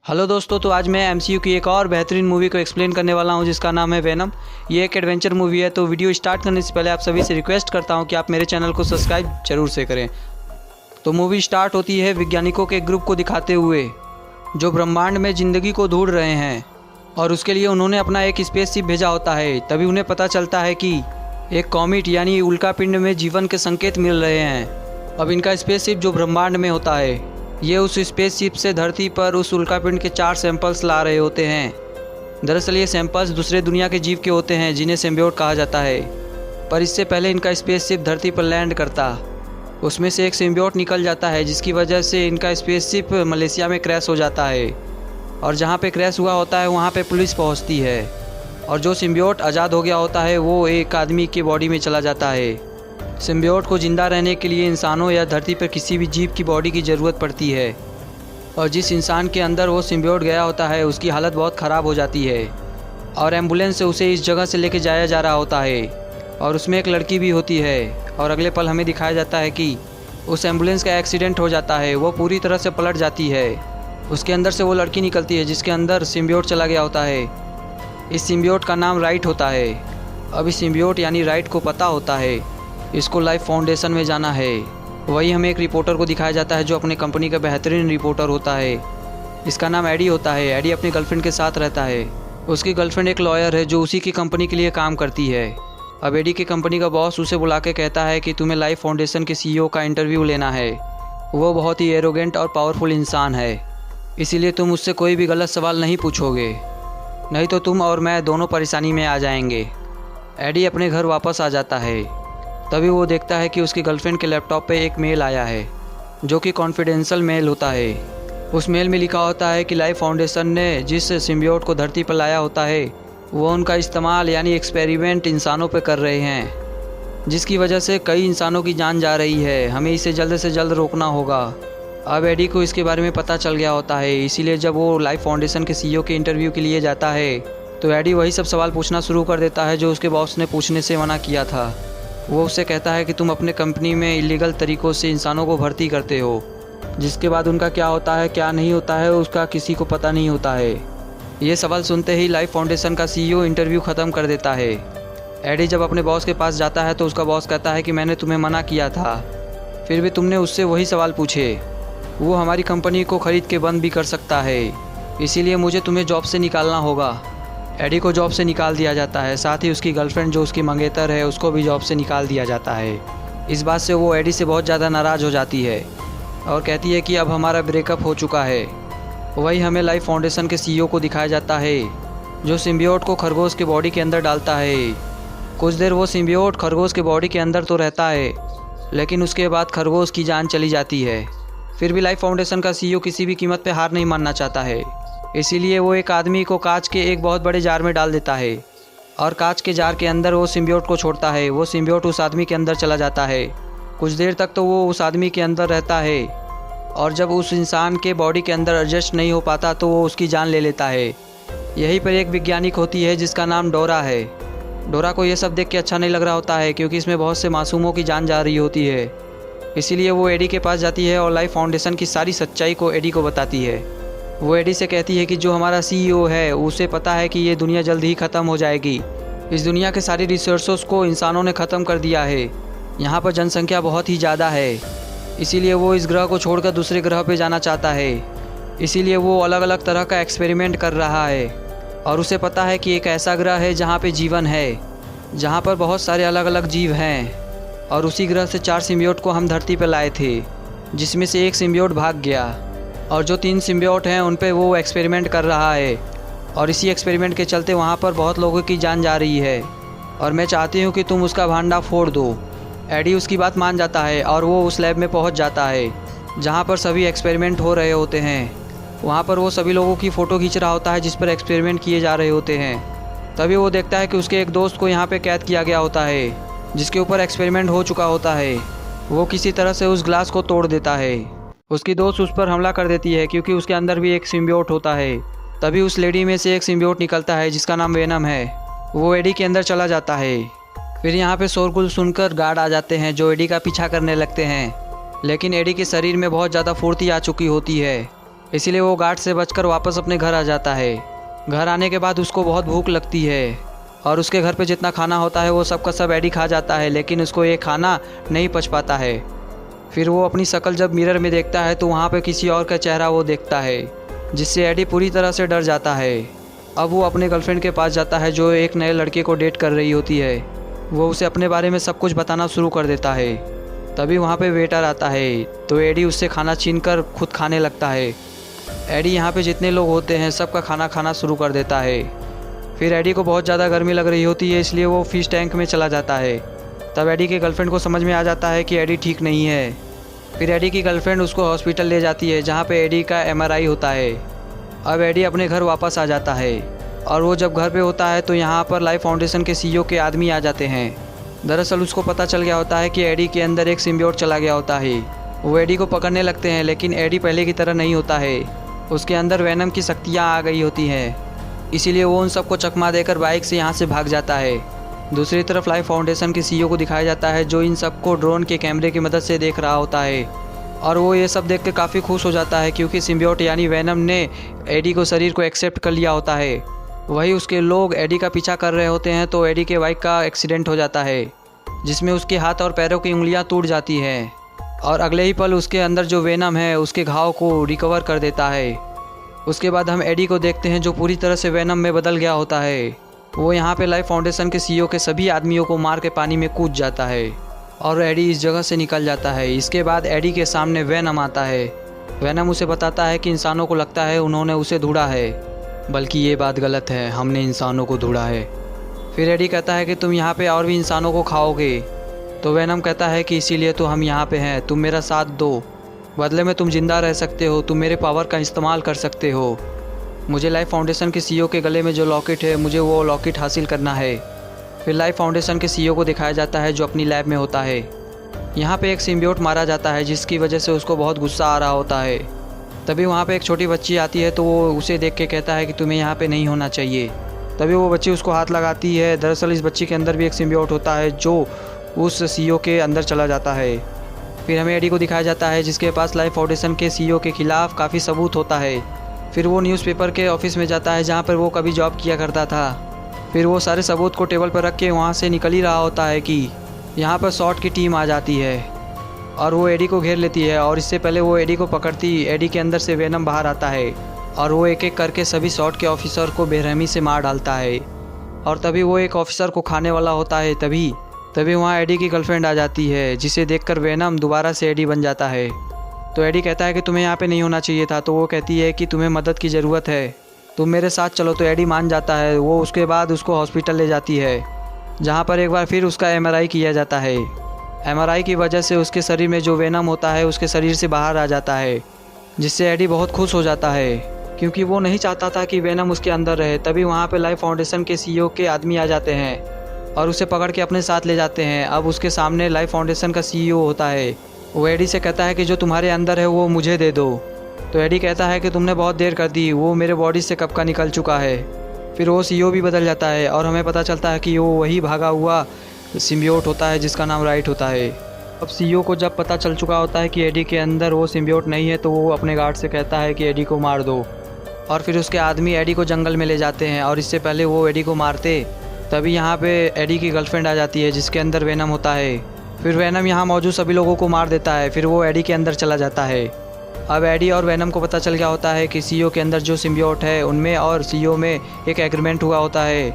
Hello दोस्तों, तो आज मैं एमसीयू की एक और बेहतरीन मूवी को एक्सप्लेन करने वाला हूं जिसका नाम है वेनम। ये एक एडवेंचर मूवी है। तो वीडियो स्टार्ट करने से पहले आप सभी से रिक्वेस्ट करता हूं कि आप मेरे चैनल को सब्सक्राइब जरूर से करें। तो मूवी स्टार्ट होती है वैज्ञानिकों के एक ग्रुप को दिखाते हुए जो ब्रह्मांड में ज़िंदगी को ढूंढ रहे हैं और उसके लिए उन्होंने अपना एक स्पेसशिप भेजा होता है। तभी उन्हें पता चलता है कि एक कॉमेट यानी उल्कापिंड में जीवन के संकेत मिल रहे हैं। अब इनका स्पेसशिप जो ब्रह्मांड में होता है, ये उस स्पेसशिप से धरती पर उस उल्कापिंड के 4 सैंपल्स ला रहे होते हैं। दरअसल ये सैंपल्स दूसरे दुनिया के जीव के होते हैं जिन्हें सिम्बियोट कहा जाता है। पर इससे पहले इनका स्पेसशिप धरती पर लैंड करता, उसमें से एक सिम्बियोट निकल जाता है, जिसकी वजह से इनका स्पेसशिप मलेशिया में क्रैश हो जाता है। और जहाँ पे क्रैश हुआ होता है वहाँ पे पुलिस पहुँचती है और जो सिम्बियोट आज़ाद हो गया होता है वो एक आदमी की बॉडी में चला जाता है। सिम्बियोट को ज़िंदा रहने के लिए इंसानों या धरती पर किसी भी जीव की बॉडी की ज़रूरत पड़ती है। और जिस इंसान के अंदर वो सिम्बियोट गया होता है उसकी हालत बहुत ख़राब हो जाती है और एम्बुलेंस से उसे इस जगह से लेके जाया जा रहा होता है। और उसमें एक लड़की भी होती है और अगले पल हमें दिखाया जाता है कि उस एम्बुलेंस का एक्सीडेंट हो जाता है, वो पूरी तरह से पलट जाती है। उसके अंदर से वो लड़की निकलती है जिसके अंदर सिम्बियोट चला गया होता है। इस सिम्बियोट का नाम राइट होता है। अब इस सिम्बियोट यानी राइट को पता होता है इसको लाइफ फाउंडेशन में जाना है। वही हमें एक रिपोर्टर को दिखाया जाता है जो अपनी कंपनी का बेहतरीन रिपोर्टर होता है। इसका नाम एडी होता है। एडी अपनी गर्लफ्रेंड के साथ रहता है। उसकी गर्लफ्रेंड एक लॉयर है जो उसी की कंपनी के लिए काम करती है। अब एडी की कंपनी का बॉस उसे बुला के कहता है कि तुम्हें लाइफ फाउंडेशन के सीईओ का इंटरव्यू लेना है। वो बहुत ही एरोगेंट और पावरफुल इंसान है, इसीलिए तुम उससे कोई भी गलत सवाल नहीं पूछोगे, नहीं तो तुम और मैं दोनों परेशानी में आ जाएंगे। एडी अपने घर वापस आ जाता है। तभी वो देखता है कि उसकी गर्लफ्रेंड के लैपटॉप पे एक मेल आया है जो कि कॉन्फिडेंशियल मेल होता है। उस मेल में लिखा होता है कि लाइफ फाउंडेशन ने जिस सिम्बियोट को धरती पर लाया होता है वो उनका इस्तेमाल यानी एक्सपेरिमेंट इंसानों पे कर रहे हैं, जिसकी वजह से कई इंसानों की जान जा रही है। हमें इसे जल्द से जल्द रोकना होगा। अब एडी को इसके बारे में पता चल गया होता है, इसीलिए जब वो लाइफ फाउंडेशन के सीईओ के इंटरव्यू के लिए जाता है तो एडी वही सब सवाल पूछना शुरू कर देता है जो उसके बॉस ने पूछने से मना किया था। वो उससे कहता है कि तुम अपने कंपनी में इलीगल तरीक़ों से इंसानों को भर्ती करते हो, जिसके बाद उनका क्या होता है क्या नहीं होता है उसका किसी को पता नहीं होता है। ये सवाल सुनते ही लाइफ फाउंडेशन का सीईओ इंटरव्यू ख़त्म कर देता है। एडी जब अपने बॉस के पास जाता है तो उसका बॉस कहता है कि मैंने तुम्हें मना किया था, फिर भी तुमने उससे वही सवाल पूछे। वो हमारी कंपनी को ख़रीद के बंद भी कर सकता है, इसीलिए मुझे तुम्हें जॉब से निकालना होगा। एडी को जॉब से निकाल दिया जाता है, साथ ही उसकी गर्लफ्रेंड जो उसकी मंगेतर है उसको भी जॉब से निकाल दिया जाता है। इस बात से वो एडी से बहुत ज़्यादा नाराज़ हो जाती है और कहती है कि अब हमारा ब्रेकअप हो चुका है। वही हमें लाइफ फाउंडेशन के सीईओ को दिखाया जाता है जो सिम्बियोट को खरगोश के बॉडी के अंदर डालता है। कुछ देर वो सिम्बियोट खरगोश के बॉडी के अंदर तो रहता है, लेकिन उसके बाद खरगोश की जान चली जाती है। फिर भी लाइफ फाउंडेशन का सीईओ किसी भी कीमत पर हार नहीं मानना चाहता है, इसीलिए वो एक आदमी को कांच के एक बहुत बड़े जार में डाल देता है और कांच के जार के अंदर वो सिम्बियोट को छोड़ता है। वो सिम्बियोट उस आदमी के अंदर चला जाता है। कुछ देर तक तो वो उस आदमी के अंदर रहता है और जब उस इंसान के बॉडी के अंदर एडजस्ट नहीं हो पाता तो वो उसकी जान ले लेता है। यहीं पर एक वैज्ञानिक होती है जिसका नाम डोरा है। डोरा को ये सब देख के अच्छा नहीं लग रहा होता है क्योंकि इसमें बहुत से मासूमों की जान जा रही होती है। इसीलिए वो एडी के पास जाती है और लाइफ फाउंडेशन की सारी सच्चाई को एडी को बताती है। वो एडी से कहती है कि जो हमारा सीईओ है उसे पता है कि ये दुनिया जल्द ही ख़त्म हो जाएगी। इस दुनिया के सारी रिसोर्सेस को इंसानों ने ख़त्म कर दिया है। यहाँ पर जनसंख्या बहुत ही ज़्यादा है, इसीलिए वो इस ग्रह को छोड़कर दूसरे ग्रह पे जाना चाहता है। इसीलिए वो अलग अलग तरह का एक्सपेरिमेंट कर रहा है और उसे पता है कि एक ऐसा ग्रह है जहाँ पे जीवन है, जहाँ पर बहुत सारे अलग अलग जीव हैं। और उसी ग्रह से 4 सिम्बियोट को हम धरती पर लाए थे, जिसमें से एक सिम्बियोट भाग गया और जो 3 सिम्बियोट हैं उन पे वो एक्सपेरिमेंट कर रहा है। और इसी एक्सपेरिमेंट के चलते वहाँ पर बहुत लोगों की जान जा रही है और मैं चाहती हूँ कि तुम उसका भांडा फोड़ दो। एडी उसकी बात मान जाता है और वो उस लैब में पहुँच जाता है जहाँ पर सभी एक्सपेरिमेंट हो रहे होते हैं। वहाँ पर वो सभी लोगों की फ़ोटो खींच रहा होता है जिस पर एक्सपेरिमेंट किए जा रहे होते हैं। तभी वो देखता है कि उसके एक दोस्त को यहाँ पर कैद किया गया होता है जिसके ऊपर एक्सपेरिमेंट हो चुका होता है। वो किसी तरह से उस ग्लास को तोड़ देता है। उसकी दोस्त उस पर हमला कर देती है क्योंकि उसके अंदर भी एक सिम्बियोट होता है। तभी उस लेडी में से एक सिम्बियोट निकलता है जिसका नाम वेनम है। वो एडी के अंदर चला जाता है। फिर यहाँ पे शोरगुल सुनकर गार्ड आ जाते हैं जो एडी का पीछा करने लगते हैं, लेकिन एडी के शरीर में बहुत ज़्यादा फुर्ती आ चुकी होती है। इसीलिए वो गार्ड से बचकर वापस अपने घर आ जाता है। घर आने के बाद उसको बहुत भूख लगती है और उसके घर पे जितना खाना होता है वो सब का सब एडी खा जाता है, लेकिन उसको ये खाना नहीं पच पाता है। फिर वो अपनी शक्ल जब मिरर में देखता है तो वहाँ पे किसी और का चेहरा वो देखता है, जिससे एडी पूरी तरह से डर जाता है। अब वो अपने गर्लफ्रेंड के पास जाता है जो एक नए लड़के को डेट कर रही होती है। वो उसे अपने बारे में सब कुछ बताना शुरू कर देता है। तभी वहाँ पे वेटर आता है तो एडी उससे खाना छीनकर खुद खाने लगता है। एडी यहाँ पे जितने लोग होते हैं सबका खाना खाना शुरू कर देता है। फिर एडी को बहुत ज़्यादा गर्मी लग रही होती है, इसलिए वो फिश टैंक में चला जाता है। तब एडी के गर्लफ्रेंड को समझ में आ जाता है कि एडी ठीक नहीं है। फिर एडी की गर्लफ्रेंड उसको हॉस्पिटल ले जाती है जहाँ पे एडी का MRI होता है। अब एडी अपने घर वापस आ जाता है और वो जब घर पे होता है तो यहाँ पर लाइफ फाउंडेशन के CEO के आदमी आ जाते हैं। दरअसल उसको पता चल गया होता है कि एडी के अंदर एक सिम्बियोट चला गया होता है। वो एडी को पकड़ने लगते हैं, लेकिन एडी पहले की तरह नहीं होता है। उसके अंदर वेनम की शक्तियाँ आ गई होती हैं, इसीलिए वो उन सबको चकमा देकर बाइक से यहाँ से भाग जाता है। दूसरी तरफ लाइफ फाउंडेशन के CEO को दिखाया जाता है जो इन सबको ड्रोन के कैमरे की मदद से देख रहा होता है और वो ये सब देख कर काफ़ी खुश हो जाता है क्योंकि सिम्बियोट यानी वेनम ने एडी को शरीर को एक्सेप्ट कर लिया होता है। वही उसके लोग एडी का पीछा कर रहे होते हैं तो एडी के बाइक का एक्सीडेंट हो जाता है, जिसमें उसके हाथ और पैरों की उंगलियां टूट जाती हैं और अगले ही पल उसके अंदर जो वेनम है उसके घाव को रिकवर कर देता है। उसके बाद हम एडी को देखते हैं जो पूरी तरह से वेनम में बदल गया होता है। वो यहाँ पे लाइफ फाउंडेशन के CEO के सभी आदमियों को मार के पानी में कूद जाता है और एडी इस जगह से निकल जाता है। इसके बाद एडी के सामने वेनम आता है। वेनम उसे बताता है कि इंसानों को लगता है उन्होंने उसे ढूंढा है, बल्कि ये बात गलत है, हमने इंसानों को ढूंढा है। फिर एडी कहता है कि तुम यहाँ पे और भी इंसानों को खाओगे। तो वेनम कहता है कि इसीलिए तो हम यहाँ पे हैं, तुम मेरा साथ दो, बदले में तुम जिंदा रह सकते हो, तुम मेरे पावर का इस्तेमाल कर सकते हो। मुझे लाइफ फाउंडेशन के CEO के गले में जो लॉकेट है मुझे वो लॉकेट हासिल करना है। फिर लाइफ फाउंडेशन के CEO को दिखाया जाता है जो अपनी लैब में होता है। यहाँ पे एक सिम्बियोट मारा जाता है जिसकी वजह से उसको बहुत गुस्सा आ रहा होता है। तभी वहाँ पे एक छोटी बच्ची आती है तो वो उसे देख के कहता है कि तुम्हें यहाँ पे नहीं होना चाहिए। तभी वो बच्ची उसको हाथ लगाती है। दरअसल इस बच्ची के अंदर भी एक सिम्बियोट होता है जो उस CEO के अंदर चला जाता है। फिर हमें एडी को दिखाया जाता है जिसके पास लाइफ फाउंडेशन के CEO के खिलाफ काफ़ी सबूत होता है। फिर वो न्यूज़पेपर के ऑफिस में जाता है जहाँ पर वो कभी जॉब किया करता था। फिर वो सारे सबूत को टेबल पर रख के वहाँ से निकल ही रहा होता है कि यहाँ पर शॉट की टीम आ जाती है और वो एडी को घेर लेती है। और इससे पहले वो एडी को पकड़ती, एडी के अंदर से वेनम बाहर आता है और वो एक एक करके सभी शॉट के ऑफिसर को बेरहमी से मार डालता है। और तभी वो एक ऑफिसर को खाने वाला होता है। तभी वहाँ एडी की गर्लफ्रेंड आ जाती है, जिसे देखकर वेनम दोबारा से एडी बन जाता है। तो एडी कहता है कि तुम्हें यहाँ पे नहीं होना चाहिए था। तो वो कहती है कि तुम्हें मदद की ज़रूरत है, तुम मेरे साथ चलो। तो एडी मान जाता है। वो उसके बाद उसको हॉस्पिटल ले जाती है जहाँ पर एक बार फिर उसका MRI किया जाता है। MRI की वजह से उसके शरीर में जो वेनम होता है उसके शरीर से बाहर आ जाता है, जिससे एडी बहुत खुश हो जाता है क्योंकि वो नहीं चाहता था कि वेनम उसके अंदर रहे। तभी वहाँ पे लाइफ फाउंडेशन के CEO के आदमी आ जाते हैं और उसे पकड़ के अपने साथ ले जाते हैं। अब उसके सामने लाइफ फाउंडेशन का CEO होता है। वो एडी से कहता है कि जो तुम्हारे अंदर है वो मुझे दे दो। तो एडी कहता है कि तुमने बहुत देर कर दी, वो मेरे बॉडी से कब का निकल चुका है। फिर वो CEO भी बदल जाता है और हमें पता चलता है कि वो वही भागा हुआ सिम्बियोट होता है जिसका नाम राइट होता है। अब CEO को जब पता चल चुका होता है कि एडी के अंदर वो सिम्बियोट नहीं है तो वो अपने गार्ड से कहता है कि एडी को मार दो। और फिर उसके आदमी एडी को जंगल में ले जाते हैं और इससे पहले वो एडी को मारते तभी यहाँ पे एडी की गर्लफ्रेंड आ जाती है जिसके अंदर वेनम होता है। फिर वेनम यहाँ मौजूद सभी लोगों को मार देता है। फिर वो एडी के अंदर चला जाता है। अब एडी और वेनम को पता चल गया होता है कि CEO के अंदर जो सिम्बियोट है उनमें और CEO में एक एग्रीमेंट हुआ होता है।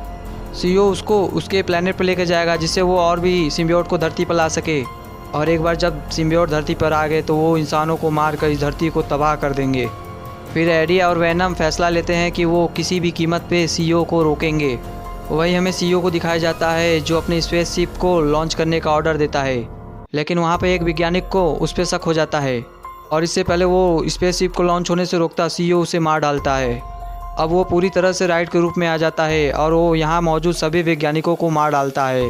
CEO उसको उसके प्लेनेट पर लेकर जाएगा जिससे वो और भी सिम्बियोट को धरती पर ला सके। और एक बार जब सिम्बियोट धरती पर आ गए तो वो इंसानों को मार कर इस धरती को तबाह कर देंगे। फिर एडी और वेनम फैसला लेते हैं कि वो किसी भी कीमत पे CEO को रोकेंगे। वही हमें CEO को दिखाया जाता है जो अपने स्पेसशिप को लॉन्च करने का ऑर्डर देता है, लेकिन वहाँ पे एक वैज्ञानिक को उस पर शक हो जाता है और इससे पहले वो स्पेसशिप को लॉन्च होने से रोकता, CEO उसे मार डालता है। अब वो पूरी तरह से राइट के रूप में आ जाता है और वो यहाँ मौजूद सभी वैज्ञानिकों को मार डालता है।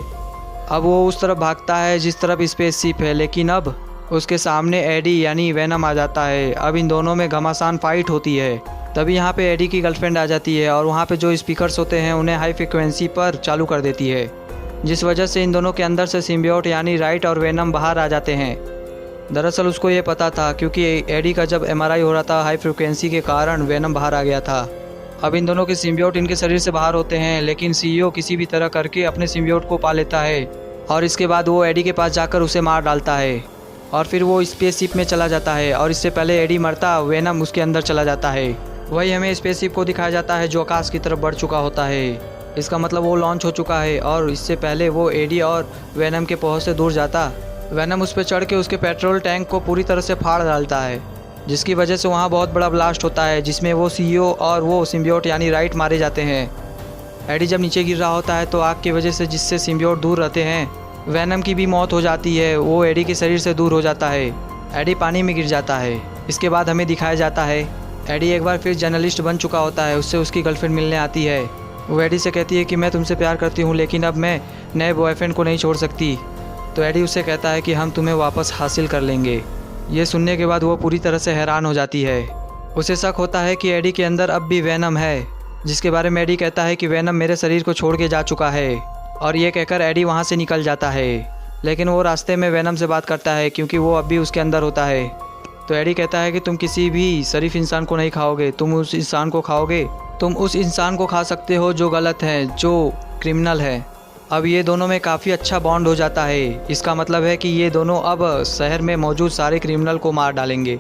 अब वो उस तरफ भागता है जिस तरफ स्पेसशिप है, लेकिन अब उसके सामने एडी यानी वेनम आ जाता है। अब इन दोनों में घमासान फाइट होती है। तभी यहाँ पे एडी की गर्लफ्रेंड आ जाती है और वहाँ पे जो स्पीकर्स होते हैं उन्हें हाई फ्रिक्वेंसी पर चालू कर देती है, जिस वजह से इन दोनों के अंदर से सिम्बियोट यानी राइट और वेनम बाहर आ जाते हैं। दरअसल उसको ये पता था क्योंकि एडी का जब एमआरआई हो रहा था हाई फ्रिक्वेंसी के कारण वेनम बाहर आ गया था। अब इन दोनों के सिम्बियोट इनके शरीर से बाहर होते हैं, लेकिन सीईओ किसी भी तरह करके अपने सिम्बियोट को पा लेता है और इसके बाद वो एडी के पास जाकर उसे मार डालता है और फिर वो स्पेसशिप में चला जाता है और इससे पहले एडी मरता वेनम उसके अंदर चला जाता है। वही हमें स्पेसशिप को दिखाया जाता है जो आकाश की तरफ बढ़ चुका होता है। इसका मतलब वो लॉन्च हो चुका है और इससे पहले वो एडी और वेनम के पहुंच से दूर जाता। वेनम उस पर चढ़ के उसके पेट्रोल टैंक को पूरी तरह से फाड़ डालता है, जिसकी वजह से वहाँ बहुत बड़ा ब्लास्ट होता है जिसमें वो सीईओ और वो सिम्बियोट यानी राइट मारे जाते हैं। एडी जब नीचे गिर रहा होता है तो आग की वजह से जिससे सिम्बियोट दूर रहते हैं वेनम की भी मौत हो जाती है। वो एडी के शरीर से दूर हो जाता है। एडी पानी में गिर जाता है। इसके बाद हमें दिखाया जाता है एडी एक बार फिर जर्नलिस्ट बन चुका होता है। उससे उसकी गर्लफ्रेंड मिलने आती है। वो एडी से कहती है कि मैं तुमसे प्यार करती हूँ लेकिन अब मैं नए बॉयफ्रेंड को नहीं छोड़ सकती। तो एडी उससे कहता है कि हम तुम्हें वापस हासिल कर लेंगे। ये सुनने के बाद वो पूरी तरह से हैरान हो जाती है। उसे शक होता है कि एडी के अंदर अब भी वेनम है, जिसके बारे में एडी कहता है कि वेनम मेरे शरीर को छोड़ के जा चुका है और ये कहकर एडी वहाँ से निकल जाता है। लेकिन वो रास्ते में वेनम से बात करता है क्योंकि वो अब भी उसके अंदर होता है। तो एडी कहता है कि तुम किसी भी शरीफ इंसान को नहीं खाओगे, तुम उस इंसान को खाओगे। तुम उस इंसान को खा सकते हो जो गलत है, जो क्रिमिनल है। अब ये दोनों में काफ़ी अच्छा बॉन्ड हो जाता है। इसका मतलब है कि ये दोनों अब शहर में मौजूद सारे क्रिमिनल को मार डालेंगे।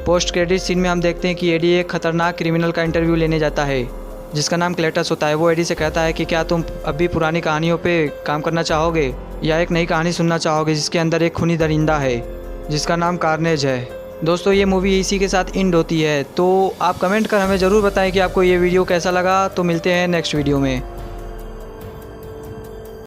पोस्ट क्रेडिट सीन में हम देखते हैं कि एडी एक खतरनाक क्रिमिनल का इंटरव्यू लेने जाता है जिसका नाम क्लेटस होता है। वो एडी से कहता है कि क्या तुम अब भी पुरानी कहानियों पे काम करना चाहोगे या एक नई कहानी सुनना चाहोगे जिसके अंदर एक खूनी दरिंदा है जिसका नाम कार्नेज है। दोस्तों ये मूवी इसी के साथ एंड होती है। तो आप कमेंट कर हमें ज़रूर बताएं कि आपको ये वीडियो कैसा लगा। तो मिलते हैं नेक्स्ट वीडियो में।